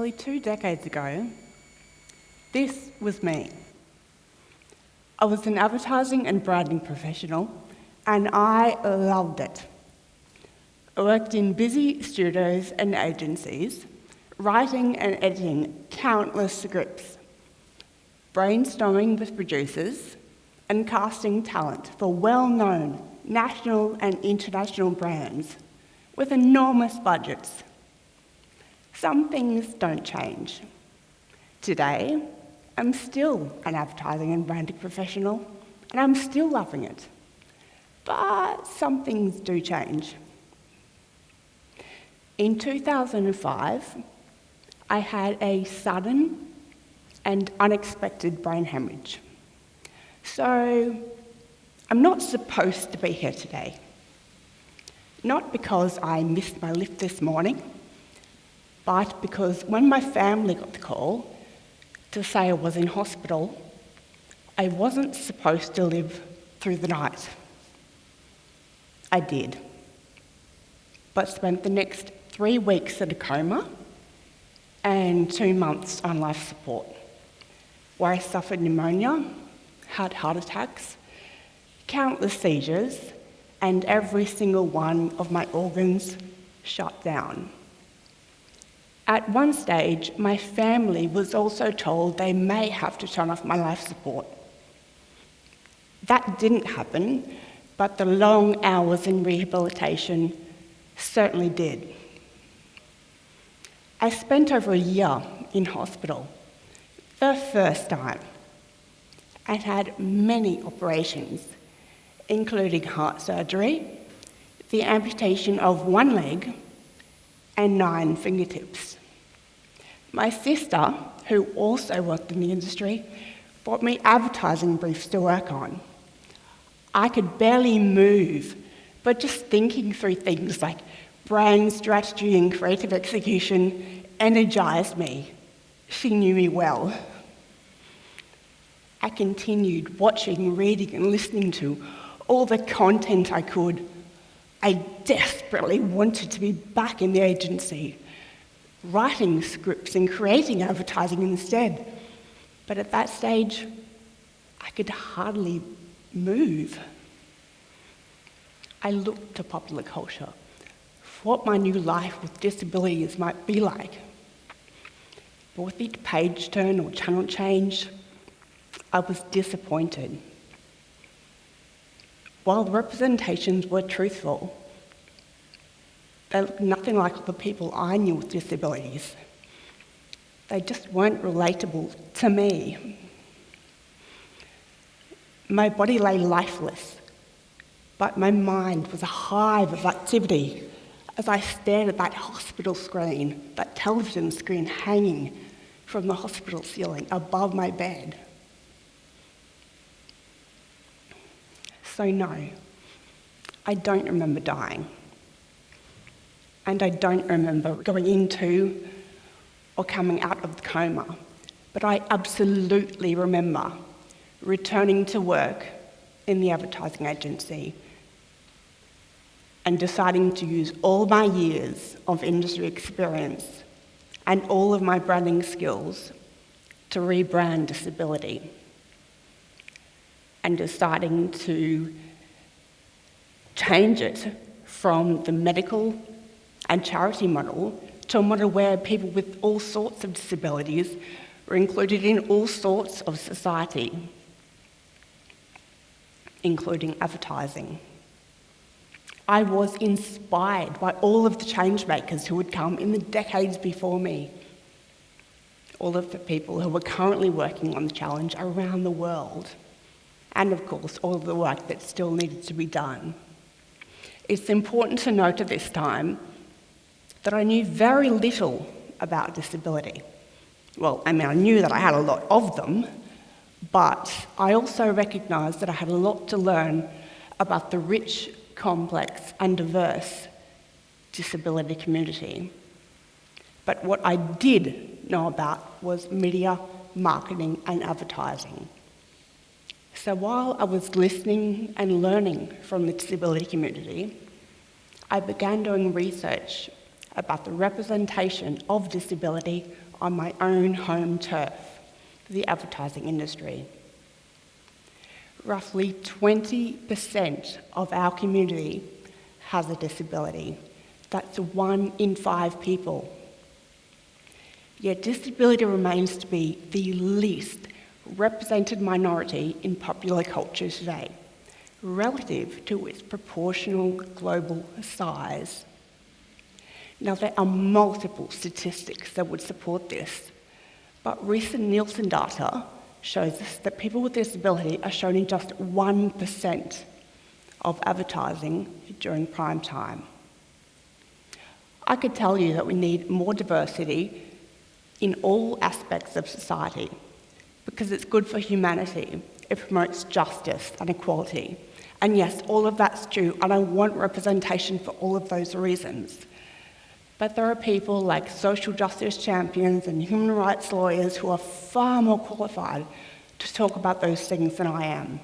Nearly 2 decades ago, this was me. I was an advertising and branding professional, and I loved it. I worked in busy studios and agencies, writing and editing countless scripts, brainstorming with producers, and casting talent for well-known national and international brands with enormous budgets. Some things don't change. Today, I'm still an advertising and branding professional, and I'm still loving it. But some things do change. In 2005, I had a sudden and unexpected brain hemorrhage. So, I'm not supposed to be here today. Not because I missed my lift this morning, but because when my family got the call to say I was in hospital, I wasn't supposed to live through the night. I did, but spent the next 3 weeks in a coma and 2 months on life support, where I suffered pneumonia, had heart attacks, countless seizures, and every single one of my organs shut down. At one stage, my family was also told they may have to turn off my life support. That didn't happen, but the long hours in rehabilitation certainly did. I spent over a year in hospital, the first time, and had many operations, including heart surgery, the amputation of 1 leg, and 9 fingertips. My sister, who also worked in the industry, brought me advertising briefs to work on. I could barely move, but just thinking through things like brand strategy and creative execution energized me. She knew me well. I continued watching, reading, and listening to all the content I could. I desperately wanted to be back in the agency, writing scripts and creating advertising instead. But at that stage, I could hardly move. I looked to popular culture for what my new life with disabilities might be like. But with each page turn or channel change, I was disappointed. While the representations were truthful, they looked nothing like the people I knew with disabilities. They just weren't relatable to me. My body lay lifeless, but my mind was a hive of activity as I stared at that hospital screen, that television screen hanging from the hospital ceiling above my bed. So no, I don't remember dying. And I don't remember going into or coming out of the coma. But I absolutely remember returning to work in the advertising agency and deciding to use all my years of industry experience and all of my branding skills to rebrand disability, and deciding to change it from the medical and charity model to a model where people with all sorts of disabilities were included in all sorts of society, including advertising. I was inspired by all of the change makers who had come in the decades before me, all of the people who were currently working on the challenge around the world, and of course all of the work that still needed to be done. It's important to note at this time that I knew very little about disability. Well, I knew that I had a lot of them, but I also recognised that I had a lot to learn about the rich, complex and diverse disability community. But what I did know about was media, marketing and advertising. So while I was listening and learning from the disability community, I began doing research about the representation of disability on my own home turf, the advertising industry. Roughly 20% of our community has a disability. That's 1 in 5 people. Yet disability remains to be the least represented minority in popular culture today, relative to its proportional global size. Now, there are multiple statistics that would support this, but recent Nielsen data shows us that people with disability are shown in just 1% of advertising during prime time. I could tell you that we need more diversity in all aspects of society because it's good for humanity. It promotes justice and equality. And yes, all of that's true, and I want representation for all of those reasons. But there are people like social justice champions and human rights lawyers who are far more qualified to talk about those things than I am.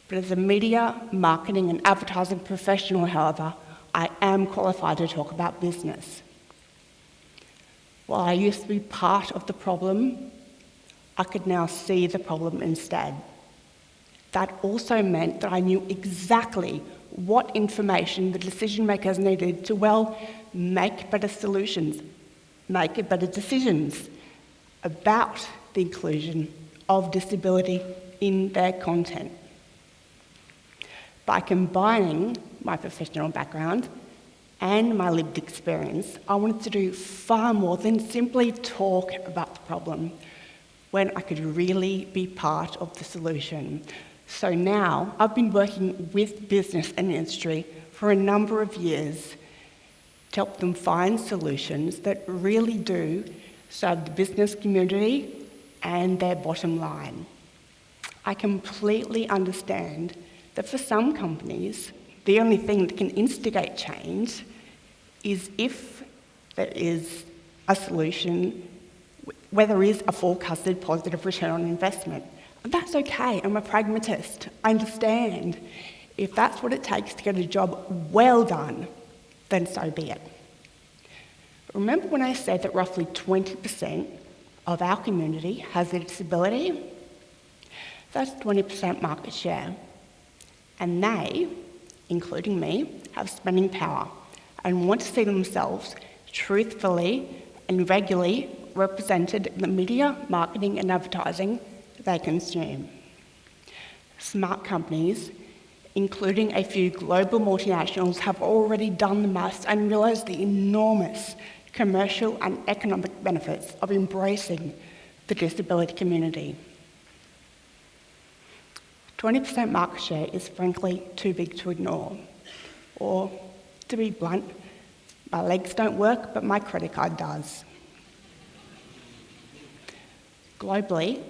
But as a media, marketing and advertising professional, however, I am qualified to talk about business. While I used to be part of the problem, I could now see the problem instead. That also meant that I knew exactly what information the decision makers needed to, well, make better solutions, make better decisions about the inclusion of disability in their content. By combining my professional background and my lived experience, I wanted to do far more than simply talk about the problem when I could really be part of the solution. So now I've been working with business and industry for a number of years to help them find solutions that really do serve the business community and their bottom line. I completely understand that for some companies, the only thing that can instigate change is if there is a solution where there is a forecasted positive return on investment. And that's okay, I'm a pragmatist. I understand. If that's what it takes to get a job well done, then so be it. Remember when I said that roughly 20% of our community has a disability? That's 20% market share. And they, including me, have spending power and want to see themselves truthfully and regularly represented in the media, marketing and advertising they consume. Smart companies, including a few global multinationals, have already done the maths and realised the enormous commercial and economic benefits of embracing the disability community. 20% market share is frankly too big to ignore. Or, to be blunt, my legs don't work, but my credit card does. Globally,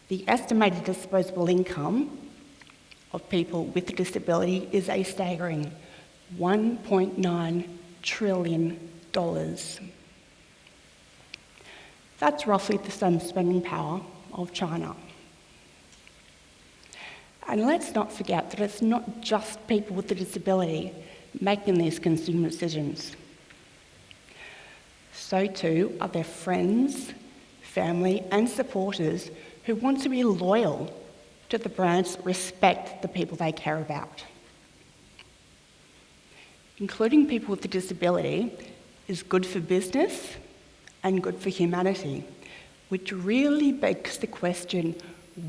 the estimated disposable income of people with a disability is a staggering $1.9 trillion. That's roughly the same spending power of China. And let's not forget that it's not just people with a disability making these consumer decisions. So too are their friends, family and supporters who want to be loyal to the brands that respect the people they care about. Including people with a disability is good for business and good for humanity, which really begs the question,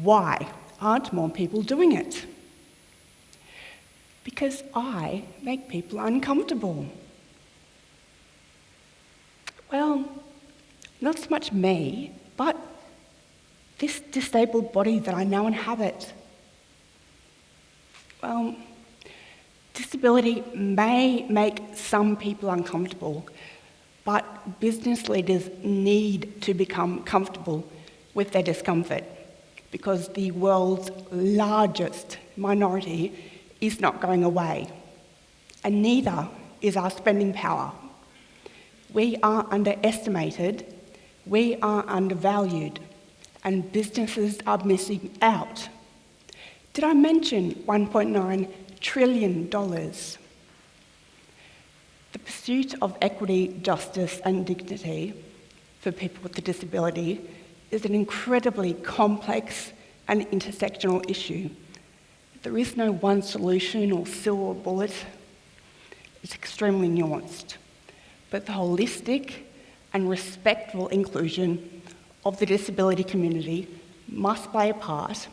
why aren't more people doing it? Because I make people uncomfortable. Well, not so much me, but this disabled body that I now inhabit. Well, disability may make some people uncomfortable, but business leaders need to become comfortable with their discomfort because the world's largest minority is not going away, and neither is our spending power. We are underestimated, we are undervalued, and businesses are missing out. Did I mention $1.9 trillion? The pursuit of equity, justice, and dignity for people with a disability is an incredibly complex and intersectional issue. There is no one solution or silver bullet. It's extremely nuanced. But the holistic and respectful inclusion of the disability community must play a part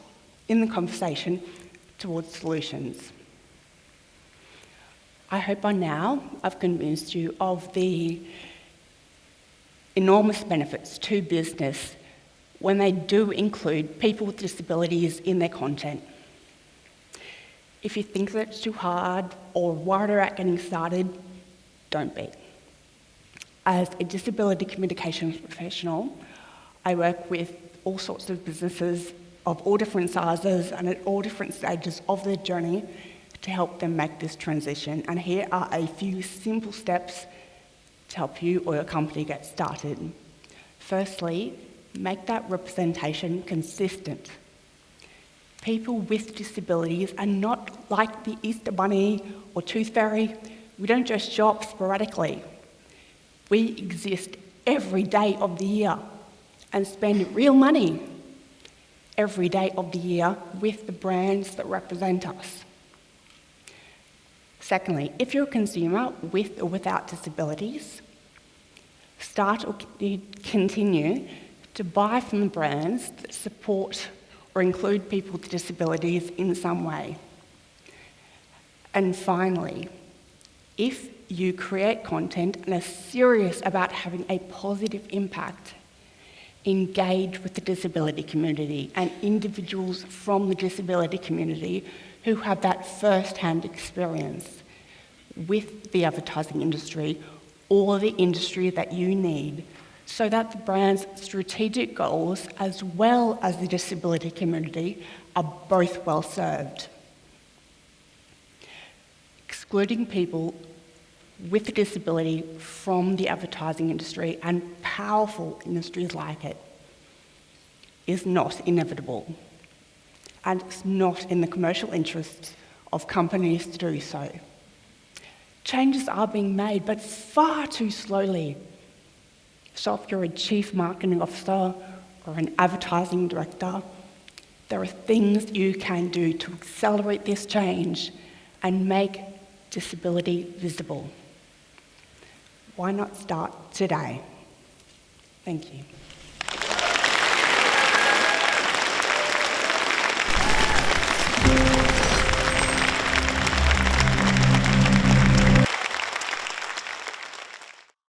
in the conversation towards solutions. I hope by now I've convinced you of the enormous benefits to business when they do include people with disabilities in their content. If you think that it's too hard or worried about getting started, don't be. As a disability communications professional, I work with all sorts of businesses of all different sizes and at all different stages of their journey to help them make this transition. And here are a few simple steps to help you or your company get started. Firstly, make that representation consistent. People with disabilities are not like the Easter Bunny or Tooth Fairy. We don't just show up sporadically. We exist every day of the year and spend real money every day of the year with the brands that represent us. Secondly, if you're a consumer with or without disabilities, start or continue to buy from the brands that support or include people with disabilities in some way. And finally, if you create content and are serious about having a positive impact, engage with the disability community and individuals from the disability community who have that first-hand experience with the advertising industry or the industry that you need, so that the brand's strategic goals as well as the disability community are both well served. Excluding people with a disability from the advertising industry and powerful industries like it is not inevitable, and it's not in the commercial interests of companies to do so. Changes are being made, but far too slowly. So if you're a chief marketing officer or an advertising director, there are things you can do to accelerate this change and make disability visible. Why not start today? Thank you.